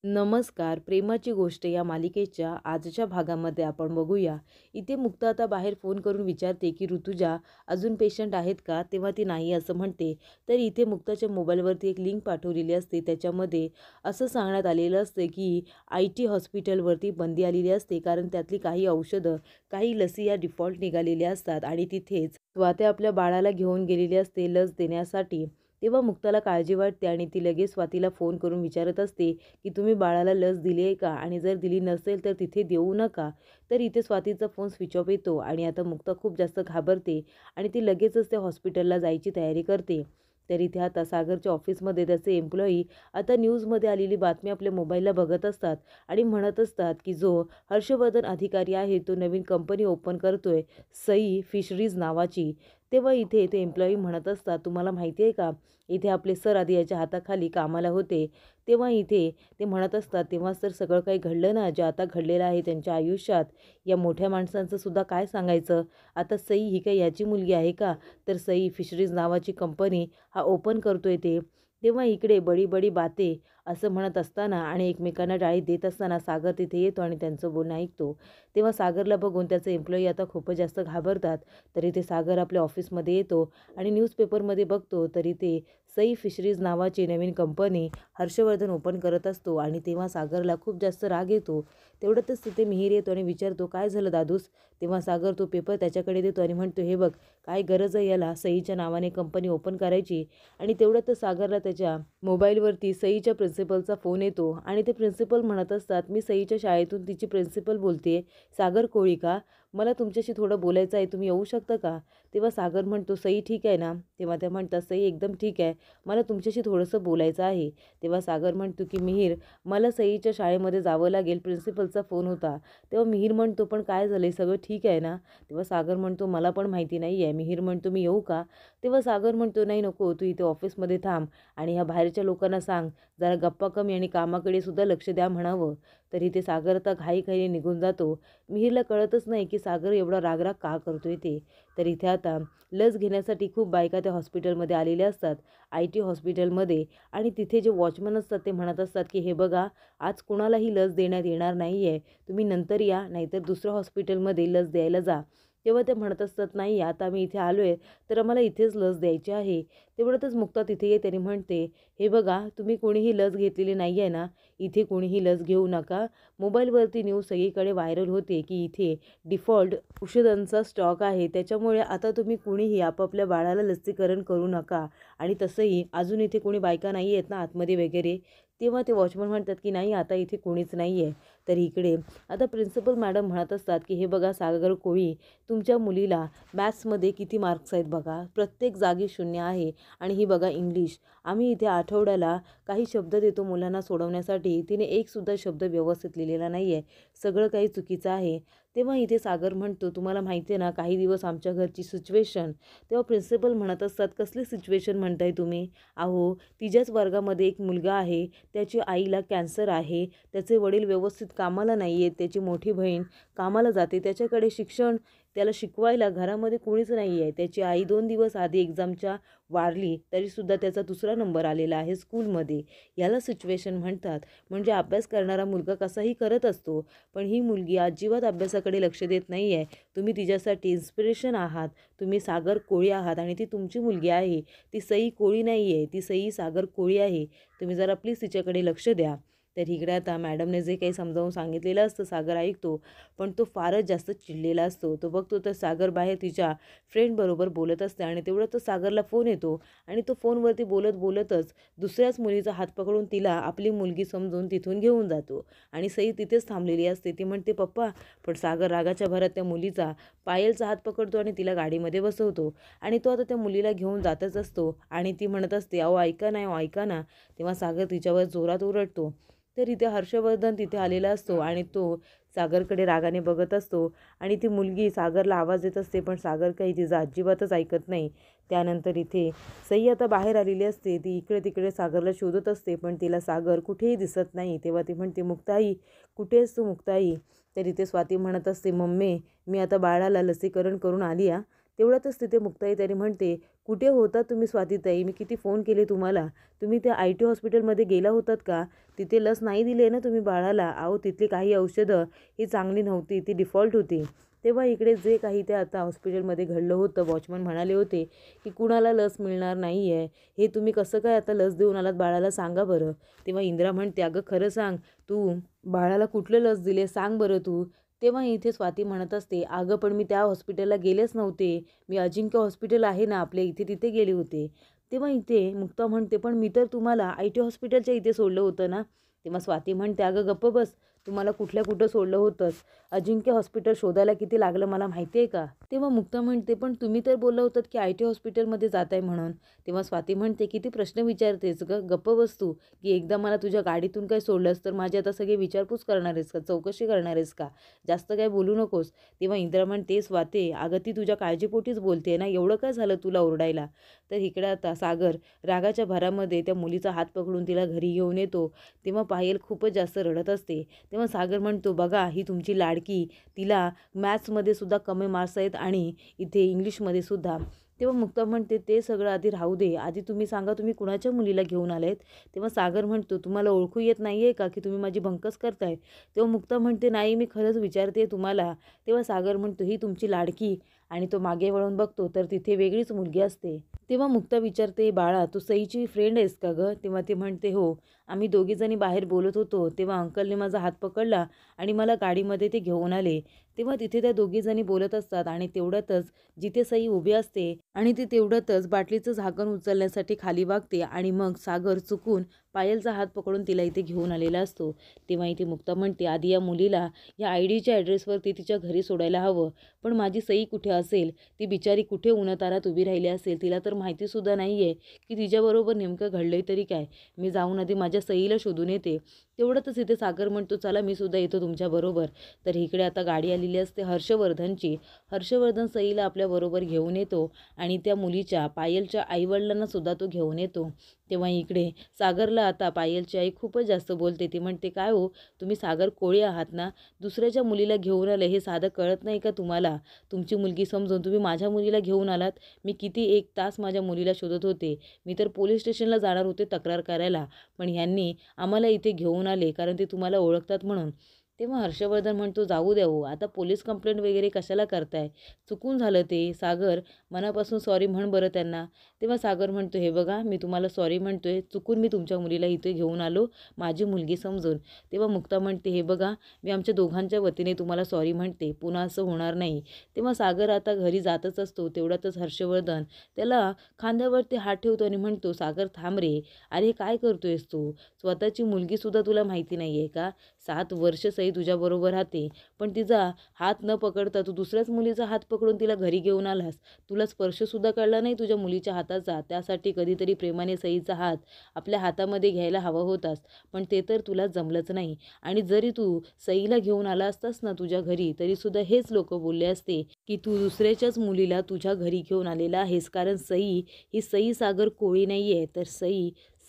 नमस्कार. प्रेमाची गोष्ट या मालिकेच्या आजच्या भागामध्ये आपण बघूया. इथे मुक्ता आता बाहेर फोन करून विचारते की ऋतुजा अजून पेशंट आहेत का? तेव्हा ती नाही असं म्हणते. तर इथे मुक्ताच्या मोबाईलवरती एक लिंक पाठवलेली असते. त्याच्यामध्ये असं सांगण्यात आलेलं असते की IT हॉस्पिटलवरती बंदी आलेली असते, कारण त्यातली काही औषधं, काही लसी या डिफॉल्ट निघालेल्या असतात आणि तिथेच स्वाती आपल्या बाळाला घेऊन गेलेली असते लस देण्यासाठी. तेव्हा मुक्ताला काळजी वाटते आणि ती लगेच स्वातीला फोन करून विचारत असते की तुम्ही बाळाला लस दिली आहे का? आणि जर दिली नसेल तर तिथे देऊ नका. तर इथे स्वातीचा फोन स्विच ऑफ येतो आणि आता मुक्ता खूप जास्त घाबरते आणि ती लगेचच त्या हॉस्पिटलला जायची तयारी करते. तर इथे आता सागरच्या ऑफिसमध्ये त्याचे एम्प्लॉई आता न्यूजमध्ये आलेली बातमी आपल्या मोबाईलला बघत असतात आणि म्हणत असतात की जो हर्षवर्धन अधिकारी आहे तो नवीन कंपनी ओपन करतोय, सई फिशरीज नावाची. तेव्हा इथे ते एम्प्लॉई म्हणत असतात, तुम्हाला माहिती आहे का, इथे आपले सर आधी याच्या हाताखाली कामाला होते. तेव्हा इथे ते म्हणत असतात, तेव्हाच तर सगळं काही घडलं ना, जे आता घडलेलं आहे त्यांच्या आयुष्यात. या मोठ्या माणसांचं सुद्धा काय सांगायचं. आता सई ही काही याची मुलगी आहे का? तर सई फिशरीज नावाची कंपनी हा ओपन करतोय ते. तेव्हा इकडे बडी बडी बाते असं म्हणत असताना आणि एकमेकांना डाळी देत असताना सागर तिथे येतो आणि त्यांचं बोलणं ऐकतो. तेव्हा सागरला बघून त्याचे एम्प्लॉई आता खूपच जास्त घाबरतात. तरी ते सागर आपल्या ऑफिसमध्ये येतो आणि न्यूजपेपरमध्ये बघतो, तरी ते सई फिशरीज नावाची नवीन कंपनी हर्षवर्धन ओपन करत असतो आणि तेव्हा सागरला खूप जास्त राग येतो. तेवढ्यातच तिथे मिहीर येतो आणि विचारतो, काय झालं दादूस? तेव्हा सागर तो पेपर त्याच्याकडे देतो आणि म्हणतो, हे बघ, काय गरज आहे याला सईच्या नावाने कंपनी ओपन करायची. आणि तेवढ्यातच सागरला त्याच्या मोबाईलवरती सईच्या प्रिन्सिपलचा फोन येतो आणि ते प्रिन्सिपल म्हणत असतात, मी सईच्या शाळेतून तिची प्रिन्सिपल बोलते, सागर कोळी का? मला तुमच्याशी थोडं बोलायचं आहे, तुम्ही येऊ शकता का? तेव्हा सागर म्हणतो, सई ठीक आहे ना? तेव्हा त्या म्हणतात, सई एकदम ठीक आहे, मला तुमच्याशी थोडंसं बोलायचं आहे. तेव्हा सागर म्हणतो की मिहीर, मला सईच्या शाळेमध्ये जावं लागेल, प्रिन्सिपलचा फोन होता. तेव्हा मिहीर म्हणतो, पण काय झालं, सगळं ठीक आहे ना? तेव्हा सागर म्हणतो, मला पण माहिती नाही आहे. मिहीर म्हणतो, मी येऊ का? तेव्हा सागर म्हणतो, नाही नको, तू इथे ऑफिसमध्ये थांब आणि ह्या बाहेरच्या लोकांना सांग जरा गप्पा कमी आणि कामाकडे सुद्धा लक्ष द्या म्हणावं. तर इथे सागर आता घाईघाईने निघून जातो. मिहीरला कळतच नाही की सागर एवढा रागराग का करतोय ते. तर इथे आता लस घेण्यासाठी खूप बायका त्या हॉस्पिटलमध्ये आलेल्या असतात, IT हॉस्पिटलमध्ये. आणि तिथे जे वॉचमन असतात ते म्हणत असतात की हे बघा, आज कुणालाही लस देण्यात येणार नाही आहे, तुम्ही नंतर या, नाहीतर दुसऱ्या हॉस्पिटलमध्ये लस द्यायला जा. तेव्हा ते म्हणत असतात, नाही आता आम्ही इथे आलो आहे तर आम्हाला इथेच लस द्यायची आहे. तेवढ्यातच मुक्ता तिथे येते आणि म्हणते, हे बघा, तुम्ही कोणीही लस घेतलेली नाही आहे ना, इथे कोणीही लस घेऊ नका. मोबाईलवरती न्यूज सगळीकडे व्हायरल होते की इथे डिफॉल्ट औषधांचा स्टॉक आहे, त्याच्यामुळे आता तुम्ही कुणीही आपापल्या बाळाला लसीकरण करू नका. आणि तसंही अजून इथे कोणी बायका नाही आहेत ना आतमध्ये वगैरे. तेव्हा ते वॉचमन म्हणतात की नाही, आता इथे कोणीच नाही आहे. तर इकडे आता प्रिन्सिपल मॅडम म्हणत असतात की हे बघा सागर कोळी, तुमच्या मुलीला मॅथ्समध्ये किती मार्क्स आहेत बघा, प्रत्येक जागी 0 आहे. आणि ही बघा इंग्लिश, आम्ही इथे आठवड्याला काही शब्द देतो मुलांना सोडवण्यासाठी, तिने एकसुद्धा शब्द व्यवस्थित लिहिलेला नाही आहे, सगळं काही चुकीचं आहे. तेव्हा इथे सागर म्हणतो, तुम्हाला माहिती आहे ना काही दिवस आमच्या घरची सिच्युएशन. तेव्हा प्रिन्सिपल म्हणत असतात, कसली सिच्युएशन म्हणताय तुम्ही? अहो, तिच्याच वर्गामध्ये एक मुलगा आहे, त्याची आईला कॅन्सर आहे, त्याचे वडील व्यवस्थित कामाला नाही आहेत, त्याची मोठी बहीण कामाला जाते, त्याच्याकडे शिक्षण, त्याला शिकवायला घरामध्ये कोणीच नाही आहे, त्याची आई 2 दिवस आधी एक्झामच्या वारली, तरीसुद्धा त्याचा 2रा नंबर आलेला आहे स्कूलमध्ये. याला सिच्युएशन म्हणतात. म्हणजे अभ्यास करणारा मुलगा कसाही करत असतो, पण ही मुलगी अजिबात अभ्यासाकडे लक्ष देत नाही आहे. तुम्ही तिच्यासाठी इन्स्पिरेशन आहात, तुम्ही सागर कोळी आहात आणि ती तुमची मुलगी आहे, ती सई कोळी नाही आहे, ती सई सागर कोळी आहे. तुम्ही जरा प्लीज तिच्याकडे लक्ष द्या. तर इकडे आता मॅडमने जे काही समजावून सांगितलेलं असतं सागर ऐकतो, पण तो फारच जास्त चिडलेला असतो. तो बघतो तर सागर बाहेर तिच्या फ्रेंडबरोबर बोलत असते आणि तेवढ्यातच सागरला फोन येतो आणि तो फोनवरती बोलत बोलतच दुसऱ्याच मुलीचा हात पकडून तिला आपली मुलगी समजून तिथून घेऊन जातो. आणि सई तिथेच थांबलेली असते. ती म्हणते पप्पा, पण सागर रागाच्या भरात त्या मुलीचा पायलचा हात पकडतो आणि तिला गाडीमध्ये बसवतो आणि तो आता त्या मुलीला घेऊन जातच असतो आणि ती म्हणत असते, अहो ऐका ना, अहो ऐका ना. तेव्हा सागर तिच्यावर जोरात ओरडतो. तर इथे हर्षवर्धन तिथे आलेला असतो आणि तो सागरकडे रागाने बघत असतो आणि ती मुलगी सागरला आवाज देत असते, पण सागर काही तिचं अजिबातच ऐकत नाही. त्यानंतर इथे सई आता बाहेर आलेली असते. ती इकडे तिकडे सागरला शोधत असते, पण तिला सागर कुठेही दिसत नाही. तेव्हा ती म्हणते, मुक्ताई कुठे आहेस तू मुक्ताई? तर इथे स्वाती म्हणत असते, मम्मी मी आता बाळाला लसीकरण करून आली आहे. तेवढ्यातच तिथे मुक्ताईताई म्हणते, कुठे होता तुम्ही स्वातीताई? मी किती फोन केले तुम्हाला. तुम्ही त्या IT हॉस्पिटलमध्ये गेला होतात का? तिथे लस नाही दिली आहे ना तुम्ही बाळाला? अहो तिथली काही औषधं ही चांगली नव्हती, ती डिफॉल्ट होती. तेव्हा इकडे जे काही ते आता हॉस्पिटलमध्ये घडलं होतं, वॉचमन म्हणाले होते की कुणाला लस मिळणार नाही आहे. हे तुम्ही कसं काय आता लस देऊन आलात बाळाला, सांगा बरं. तेव्हा इंदिरा म्हणते, अगं खरं सांग, तू बाळाला कुठलं लस दिले सांग बरं तू. तेव्हा इथे स्वाती म्हणत असते, अगं पण मी त्या हॉस्पिटलला गेलेच नव्हते. मी अजिंक्य हॉस्पिटल आहे ना आपल्या इथे, तिथे गेले होते. तेव्हा इथे मुक्ता म्हणते, पण मी तर तुम्हाला IT हॉस्पिटलच्या इथे सोडलं होतं ना. तेव्हा स्वाती म्हणते, अगं गप्प बस. तुम्हाला कुठं सोडलं होतंस. अजिंक्य हॉस्पिटल शोधायला किती लागलं मला माहिती आहे का? तेव्हा मुक्ता म्हणते, पण तुम्ही तर बोलला होतात की IT हॉस्पिटलमध्ये जात आहे म्हणून. तेव्हा स्वाती म्हणते, किती प्रश्न विचारतेस गं, गप्प बस तू. की एकदा मला तुझ्या गाडीतून काय सोडलंस तर माझी आता सगळी विचारपूस करणार आहेस का, चौकशी करणार आहेस का? जास्त काय बोलू नकोस. तेव्हा इंदिरा म्हणते, स्वाती अगं ती तुझ्या काळजीपोटीच बोलते ना, एवढं काय झालं तुला ओरडायला? तर इकडे आता सागर रागाच्या भरामध्ये त्या मुलीचा हात पकडून तिला घरी घेऊन येतो. तेव्हा पायल खूपच जास्त रडत असते. तेव्हा सागर म्हणतो, बघा ही तुमची लाडकी, तिला मॅथ्समध्ये सुद्धा कमी मार्क्स आहेत आणि इथे इंग्लिशमध्ये सुद्धा. तेव्हा मुक्ता म्हणते, ते सगळं आधी राहू दे, आधी तुम्ही सांगा तुम्ही कुणाच्या मुलीला घेऊन आलेत? तेव्हा सागर म्हणतो, तुम्हाला ओळखू येत नाही आहे का की तुम्ही माझी भंकस करताय? तेव्हा मुक्ता म्हणते, नाही मी खरंच विचारते तुम्हाला. तेव्हा सागर म्हणतो, ही तुमची लाडकी. आणि तो मागे वळून बघतो तर तिथे वेगळीच मुलगी असते. तेव्हा मुक्ता विचारते, बाळा तू सईची फ्रेंड आहेस का गं? तेव्हा ती म्हणते, हो. आम्ही दोघीजणी बाहेर बोलत होतो तेव्हा अंकलने माझा हात पकडला आणि मला गाडीमध्ये ते घेऊन आले. तेव्हा तिथे त्या दोघीजणी बोलत असतात आणि तेवढ्यातच जिथे सई उभी असते आणि ती तेवढ्यातच बाटलीचं झाकण उचलण्यासाठी खाली वागते आणि मग सागर चुकून पायलचा हात पकडून तिला इथे घेऊन आलेला असतो. तेव्हा इथे मुक्ता म्हणते, आधी या मुलीला या IDच्या ॲड्रेसवरती तिच्या घरी सोडायला हवं. पण माझी सई कुठे असेल? ती बिचारी कुठे उन्हातान्हात उभी राहिली असेल? तिला तर माहितीसुद्धा नाही आहे की तिच्याबरोबर नेमकं घडलंय तरी काय. मी जाऊन आधी माझ्या सईला शोधून येते. तेवढ्यातच इथे सागर म्हणतो, चला मी सुद्धा येतो तुमच्याबरोबर. तर इकडे आता गाडी आलेली असते हर्षवर्धनची. हर्षवर्धन सईला आपल्याबरोबर घेऊन येतो आणि त्या मुलीच्या पायलच्या आईवडिलांना सुद्धा तो घेऊन येतो. तेव्हा इकडे सागरला आता पायलची आई खूपच जास्त बोलते. ती म्हणते, काय हो तुम्ही सागर कोळी आहात ना? दुसऱ्याच्या मुलीला घेऊन आले हे साधं कळत नाही का तुम्हाला? तुमची मुलगी समजून तुम्ही माझ्या मुलीला घेऊन आलात. मी किती 1 तास माझ्या मुलीला शोधत होते. मी तर पोलीस स्टेशनला जाणार होते तक्रार करायला, पण ह्यांनी आम्हाला इथे घेऊन आले कारण ते तुम्हाला ओळखतात म्हणून. तेव्हा हर्षवर्धन म्हणतो, जाऊ द्या हो, आता पोलीस कंप्लेंट वगैरे कशाला करताय? चुकून झालं ते. सागर मनापासून सॉरी म्हण बरं त्यांना. तेव्हा सागर म्हणतो, हे बघा मी तुम्हाला सॉरी म्हणतोय, चुकून मी तुमच्या मुलीला इथे घेऊन आलो माझी मुलगी समजून. तेव्हा मुक्ता म्हणते, हे बघा मी आमच्या दोघांच्या वतीने तुम्हाला सॉरी म्हणते, पुन्हा असं होणार नाही. तेव्हा सागर आता घरी जातच असतो. तेवढ्यातच हर्षवर्धन त्याला खांद्यावरती हात ठेवतो आणि म्हणतो, सागर थांब रे. अरे काय करतोयस तू? स्वतःची मुलगीसुद्धा तुला माहिती नाही आहे का? 7 वर्ष सई तुझ्याबरोबर राहते, पण तिचा हात न पकडता तू दुसऱ्याच मुलीचा हात पकडून तिला घरी घेऊन आलास. तुला स्पर्शसुद्धा कळला नाही तुझ्या मुलीच्या हाताचा. त्यासाठी कधीतरी प्रेमाने सईचा हात आपल्या हातामध्ये घ्यायला हवा होतास, पण ते तर तुला जमलंच नाही. आणि जरी तू सईला घेऊन आला असतास ना तुझ्या घरी, तरीसुद्धा हेच लोक बोलले असते की तू दुसऱ्याच्याच मुलीला तुझ्या घरी घेऊन आलेला आहेस. कारण सई ही सई सागर कोळी नाही आहे, तर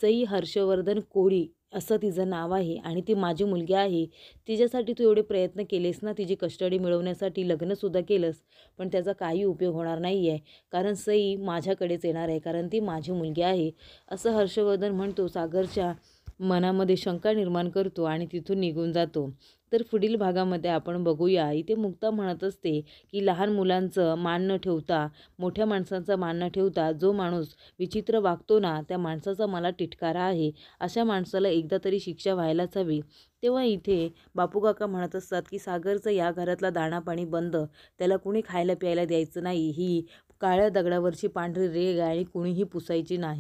सई हर्षवर्धन कोळी असं तिचं नाव आहे आणि ती माझी मुलगी आहे. तिच्यासाठी तू एवढे प्रयत्न केलेस ना, तिची कस्टडी मिळवण्यासाठी लग्नसुद्धा केलंस, पण त्याचा काही उपयोग होणार नाही आहे. कारण सई माझ्याकडेच येणार आहे, कारण ती माझी मुलगी आहे. असं हर्षवर्धन म्हणतो, सागरच्या मनामध्ये शंका निर्माण करतो आणि तिथून निघून जातो. तर पुढील भागामध्ये आपण बघूया, इथे मुक्ता म्हणत असते की लहान मुलांचं मान न ठेवता, मोठ्या माणसांचा मान न ठेवता जो माणूस विचित्र वागतो ना, त्या माणसाचा मला तिटकारा आहे. अशा माणसाला एकदा तरी शिक्षा व्हायलाच हवी. तेव्हा इथे बापू काका म्हणत असतात की सागरचं या घरातला दाणापाणी बंद, त्याला कुणी खायला प्यायला द्यायचं नाही. ही काळ्या दगडावरची पांढरी रेघ आहे आणि कुणीही पुसायची नाही.